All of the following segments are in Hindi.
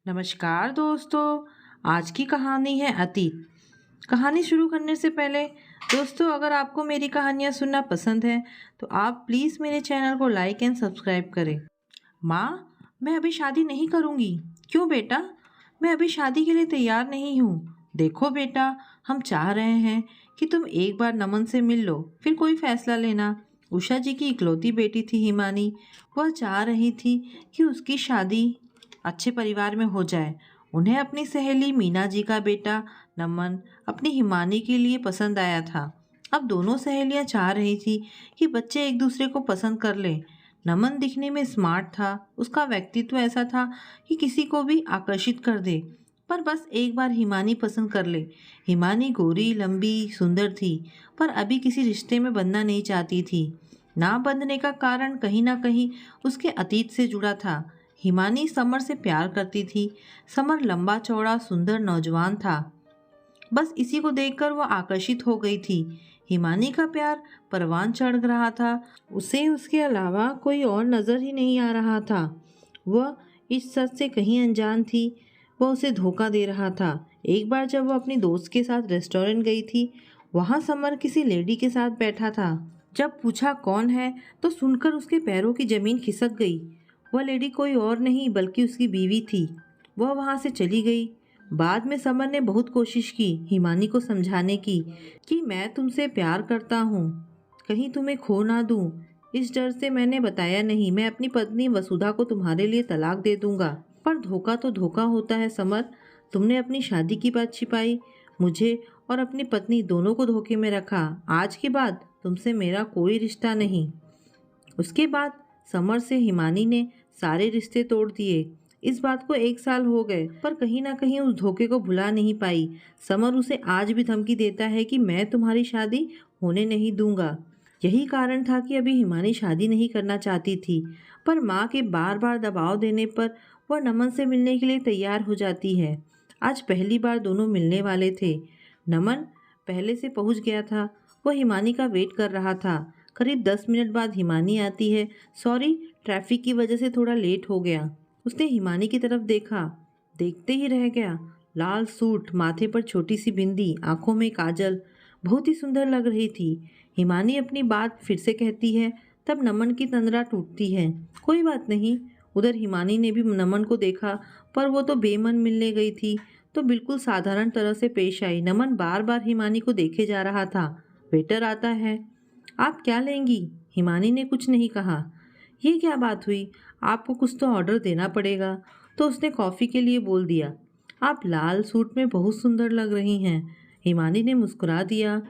नमस्कार दोस्तों। आज की कहानी है अतीत। कहानी शुरू करने से पहले दोस्तों, अगर आपको मेरी कहानियाँ सुनना पसंद है तो आप प्लीज़ मेरे चैनल को लाइक एंड सब्सक्राइब करें। माँ, मैं अभी शादी नहीं करूँगी। क्यों बेटा? मैं अभी शादी के लिए तैयार नहीं हूँ। देखो बेटा, हम चाह रहे हैं कि तुम एक बार नमन से मिल लो, फिर कोई फैसला लेना। उषा जी की इकलौती बेटी थी हिमानी। वह चाह रही थी कि उसकी शादी अच्छे परिवार में हो जाए। उन्हें अपनी सहेली मीना जी का बेटा नमन अपनी हिमानी के लिए पसंद आया था। अब दोनों सहेलियां चाह रही थी कि बच्चे एक दूसरे को पसंद कर लें। नमन दिखने में स्मार्ट था, उसका व्यक्तित्व ऐसा था कि किसी को भी आकर्षित कर दे। पर बस एक बार हिमानी पसंद कर ले। हिमानी गोरी लंबी सुंदर थी, पर अभी किसी रिश्ते में बंधना नहीं चाहती थी। ना बंधने का कारण कहीं ना कहीं उसके अतीत से जुड़ा था। हिमानी समर से प्यार करती थी। समर लंबा चौड़ा सुंदर नौजवान था। बस इसी को देखकर वह आकर्षित हो गई थी। हिमानी का प्यार परवान चढ़ रहा था। उसे उसके अलावा कोई और नजर ही नहीं आ रहा था। वह इस सच से कहीं अनजान थी। वह उसे धोखा दे रहा था। एक बार जब वह अपनी दोस्त के साथ रेस्टोरेंट गई थी, वहां समर किसी लेडी के साथ बैठा था। जब पूछा कौन है, तो सुनकर उसके पैरों की जमीन खिसक गई। वह लेडी कोई और नहीं बल्कि उसकी बीवी थी। वह वहां से चली गई। बाद में समर ने बहुत कोशिश की हिमानी को समझाने की कि मैं तुमसे प्यार करता हूँ, कहीं तुम्हें खो ना दूँ। इस डर से मैंने बताया नहीं। मैं अपनी पत्नी वसुधा को तुम्हारे लिए तलाक दे दूंगा। पर धोखा तो धोखा होता है समर। तुमने अपनी शादी की बात छिपाई, मुझे और अपनी पत्नी दोनों को धोखे में रखा। आज के बाद तुमसे मेरा कोई रिश्ता नहीं। उसके बाद समर से हिमानी ने सारे रिश्ते तोड़ दिए। इस बात को 1 साल हो गए, पर कहीं ना कहीं उस धोखे को भुला नहीं पाई। समर उसे आज भी धमकी देता है कि मैं तुम्हारी शादी होने नहीं दूंगा। यही कारण था कि अभी हिमानी शादी नहीं करना चाहती थी, पर माँ के बार बार दबाव देने पर वह नमन से मिलने के लिए तैयार हो जाती है। आज पहली बार दोनों मिलने वाले थे। नमन पहले से पहुंच गया था। वह हिमानी का वेट कर रहा था। करीब 10 मिनट बाद हिमानी आती है। सॉरी, ट्रैफिक की वजह से थोड़ा लेट हो गया। उसने हिमानी की तरफ देखा, देखते ही रह गया। लाल सूट, माथे पर छोटी सी बिंदी, आंखों में काजल, बहुत ही सुंदर लग रही थी। हिमानी अपनी बात फिर से कहती है, तब नमन की तंद्रा टूटती है। कोई बात नहीं। उधर हिमानी ने भी नमन को देखा, पर वो तो बेमन मिलने गई थी, तो बिल्कुल साधारण तरह से पेश आई। नमन बार बार हिमानी को देखे जा रहा था। वेटर आता है। आप क्या लेंगी? हिमानी ने कुछ नहीं कहा। ये क्या बात हुई? आपको कुछ तो ऑर्डर देना पड़ेगा। तो उसने कॉफ़ी के लिए बोल दिया। आप लाल सूट में बहुत सुंदर लग रही हैं। हिमानी ने मुस्कुरा दिया।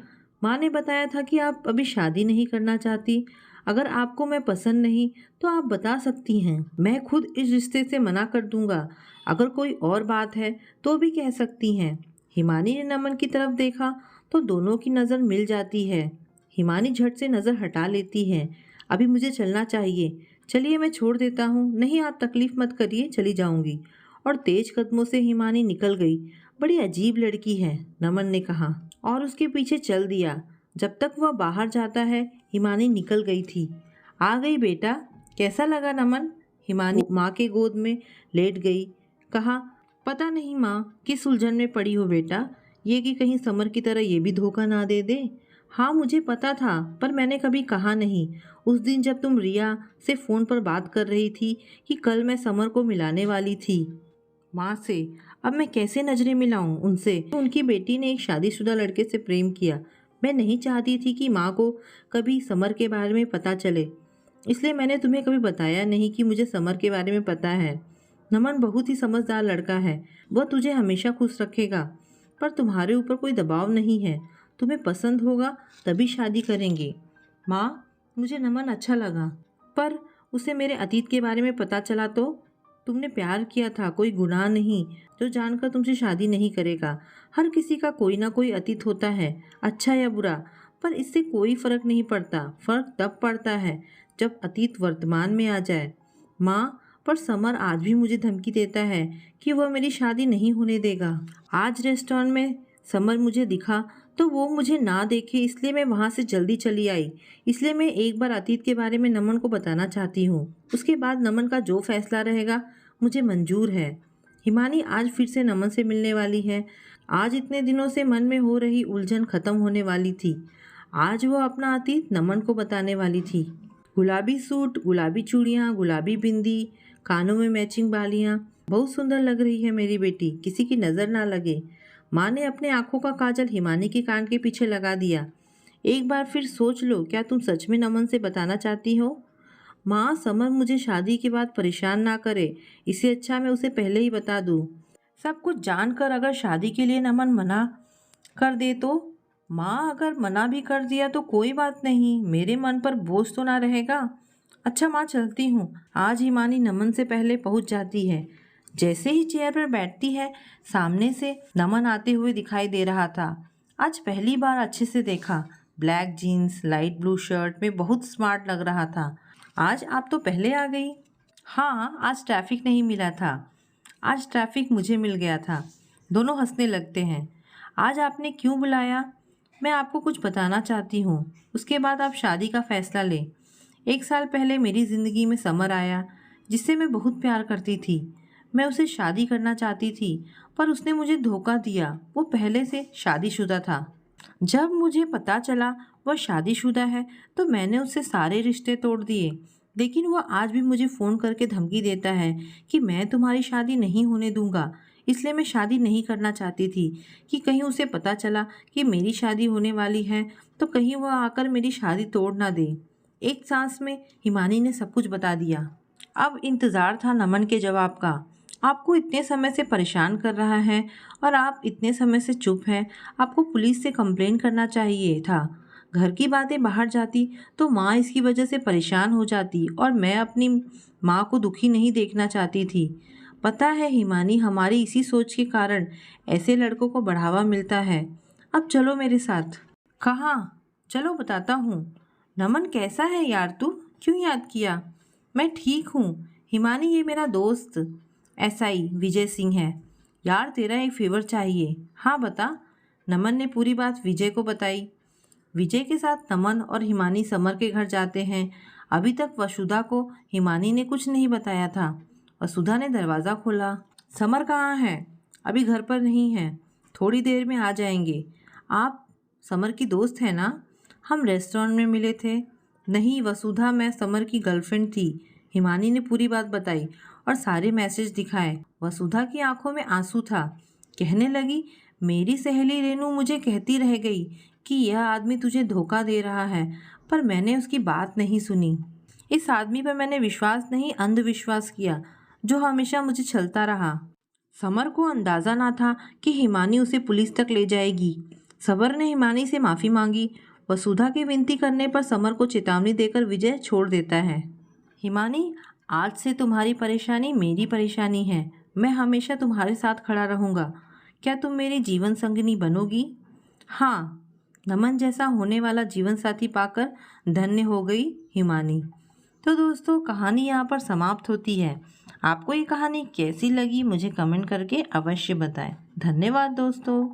माँ ने बताया था कि आप अभी शादी नहीं करना चाहती। अगर आपको मैं पसंद नहीं तो आप बता सकती हैं। मैं खुद इस रिश्ते से मना कर दूंगा। अगर कोई और बात है तो भी कह सकती हैं। हिमानी ने नमन की तरफ देखा तो दोनों की नज़र मिल जाती है। हिमानी झट से नज़र हटा लेती है। अभी मुझे चलना चाहिए। चलिए मैं छोड़ देता हूँ। नहीं, आप तकलीफ़ मत करिए, चली जाऊँगी। और तेज कदमों से हिमानी निकल गई। बड़ी अजीब लड़की है, नमन ने कहा और उसके पीछे चल दिया। जब तक वह बाहर जाता है हिमानी निकल गई थी। आ गई बेटा, कैसा लगा नमन? हिमानी माँ के गोद में लेट गई। कहा, पता नहीं माँ किस उलझन में पड़ी हो बेटा, ये कि कहीं समर की तरह ये भी धोखा ना दे दे। हाँ मुझे पता था, पर मैंने कभी कहा नहीं। उस दिन जब तुम रिया से फ़ोन पर बात कर रही थी कि कल मैं समर को मिलाने वाली थी माँ से, अब मैं कैसे नजरें मिलाऊं उनसे? उनकी बेटी ने एक शादीशुदा लड़के से प्रेम किया। मैं नहीं चाहती थी कि माँ को कभी समर के बारे में पता चले, इसलिए मैंने तुम्हें कभी बताया नहीं कि मुझे समर के बारे में पता है। नमन बहुत ही समझदार लड़का है, वह तुझे हमेशा खुश रखेगा। पर तुम्हारे ऊपर कोई दबाव नहीं है। तुम्हें पसंद होगा तभी शादी करेंगे। माँ, मुझे नमन अच्छा लगा, पर उसे मेरे अतीत के बारे में पता चला तो? तुमने प्यार किया था, कोई गुनाह नहीं जो जानकर तुमसे शादी नहीं करेगा। हर किसी का कोई ना कोई अतीत होता है, अच्छा या बुरा, पर इससे कोई फर्क नहीं पड़ता। फर्क तब पड़ता है जब अतीत वर्तमान में आ जाए। माँ, पर समर आज भी मुझे धमकी देता है कि वह मेरी शादी नहीं होने देगा। आज रेस्टोरेंट में समर मुझे दिखा तो वो मुझे ना देखे, इसलिए मैं वहाँ से जल्दी चली आई। इसलिए मैं एक बार अतीत के बारे में नमन को बताना चाहती हूँ। उसके बाद नमन का जो फैसला रहेगा मुझे मंजूर है। हिमानी आज फिर से नमन से मिलने वाली है। आज इतने दिनों से मन में हो रही उलझन खत्म होने वाली थी। आज वो अपना अतीत नमन को बताने वाली थी। गुलाबी सूट, गुलाबी चूड़ियाँ, गुलाबी बिंदी, कानों में मैचिंग बालियाँ, बहुत सुंदर लग रही है मेरी बेटी, किसी की नज़र ना लगे। माँ ने अपने आंखों का काजल हिमानी के कान के पीछे लगा दिया। एक बार फिर सोच लो, क्या तुम सच में नमन से बताना चाहती हो? माँ, समर मुझे शादी के बाद परेशान ना करे, इससे अच्छा मैं उसे पहले ही बता दूँ। सब कुछ जानकर अगर शादी के लिए नमन मना कर दे तो? माँ, अगर मना भी कर दिया तो कोई बात नहीं, मेरे मन पर बोझ तो ना रहेगा। अच्छा माँ, चलती हूँ। आज हिमानी नमन से पहले पहुँच जाती है। जैसे ही चेयर पर बैठती है, सामने से नमन आते हुए दिखाई दे रहा था। आज पहली बार अच्छे से देखा। Black jeans, light blue shirt में बहुत स्मार्ट लग रहा था। आज आप तो पहले आ गई। हाँ, आज ट्रैफिक नहीं मिला था, आज ट्रैफिक मुझे मिल गया था। दोनों हंसने लगते हैं। आज आपने क्यों बुलाया? मैं आपको कुछ बताना चाहती हूँ, उसके बाद आप शादी का फैसला लें। 1 साल पहले मेरी ज़िंदगी में समर आया, जिससे मैं बहुत प्यार करती थी। मैं उसे शादी करना चाहती थी, पर उसने मुझे धोखा दिया। वो पहले से शादीशुदा था। जब मुझे पता चला वह शादीशुदा है, तो मैंने उससे सारे रिश्ते तोड़ दिए। लेकिन वह आज भी मुझे फ़ोन करके धमकी देता है कि मैं तुम्हारी शादी नहीं होने दूंगा। इसलिए मैं शादी नहीं करना चाहती थी कि कहीं उसे पता चला कि मेरी शादी होने वाली है, तो कहीं वह आकर मेरी शादी तोड़ ना दे। एक सांस में हिमानी ने सब कुछ बता दिया। अब इंतज़ार था नमन के जवाब का। आपको इतने समय से परेशान कर रहा है और आप इतने समय से चुप हैं। आपको पुलिस से कंप्लेन करना चाहिए था। घर की बातें बाहर जाती तो माँ इसकी वजह से परेशान हो जाती और मैं अपनी माँ को दुखी नहीं देखना चाहती थी। पता है हिमानी, हमारी इसी सोच के कारण ऐसे लड़कों को बढ़ावा मिलता है। अब चलो मेरे साथ। कहाँ? चलो बताता हूँ। नमन, कैसा है यार तू? क्यों याद किया? मैं ठीक हूँ हिमानी, ये मेरा दोस्त एसआई विजय सिंह है। यार, तेरा एक फेवर चाहिए। हाँ बता। नमन ने पूरी बात विजय को बताई। विजय के साथ नमन और हिमानी समर के घर जाते हैं। अभी तक वसुधा को हिमानी ने कुछ नहीं बताया था। वसुधा ने दरवाज़ा खोला। समर कहाँ है? अभी घर पर नहीं है, थोड़ी देर में आ जाएंगे। आप समर की दोस्त है ना? हम रेस्टोरेंट में मिले थे। नहीं वसुधा, मैं समर की गर्लफ्रेंड थी। हिमानी ने पूरी बात बताई और सारे मैसेज दिखाए। वसुधा की आंखों में आंसू था। कहने लगी, मेरी सहेली रेनू मुझे कहती रह गई कि यह आदमी तुझे धोखा दे रहा है, पर मैंने उसकी बात नहीं सुनी। इस आदमी पर मैंने विश्वास नहीं, अंधविश्वास किया, जो हमेशा मुझे छलता रहा। समर को अंदाज़ा ना था कि हिमानी उसे पुलिस तक ले जाएगी। समर ने हिमानी से माफ़ी मांगी। वसुधा की विनती करने पर समर को चेतावनी देकर विजय छोड़ देता है। हिमानी, आज से तुम्हारी परेशानी मेरी परेशानी है। मैं हमेशा तुम्हारे साथ खड़ा रहूँगा। क्या तुम मेरी जीवन संगिनी बनोगी? हाँ। नमन जैसा होने वाला जीवन साथी पाकर धन्य हो गई हिमानी। तो दोस्तों, कहानी यहाँ पर समाप्त होती है। आपको ये कहानी कैसी लगी मुझे कमेंट करके अवश्य बताएं। धन्यवाद दोस्तों।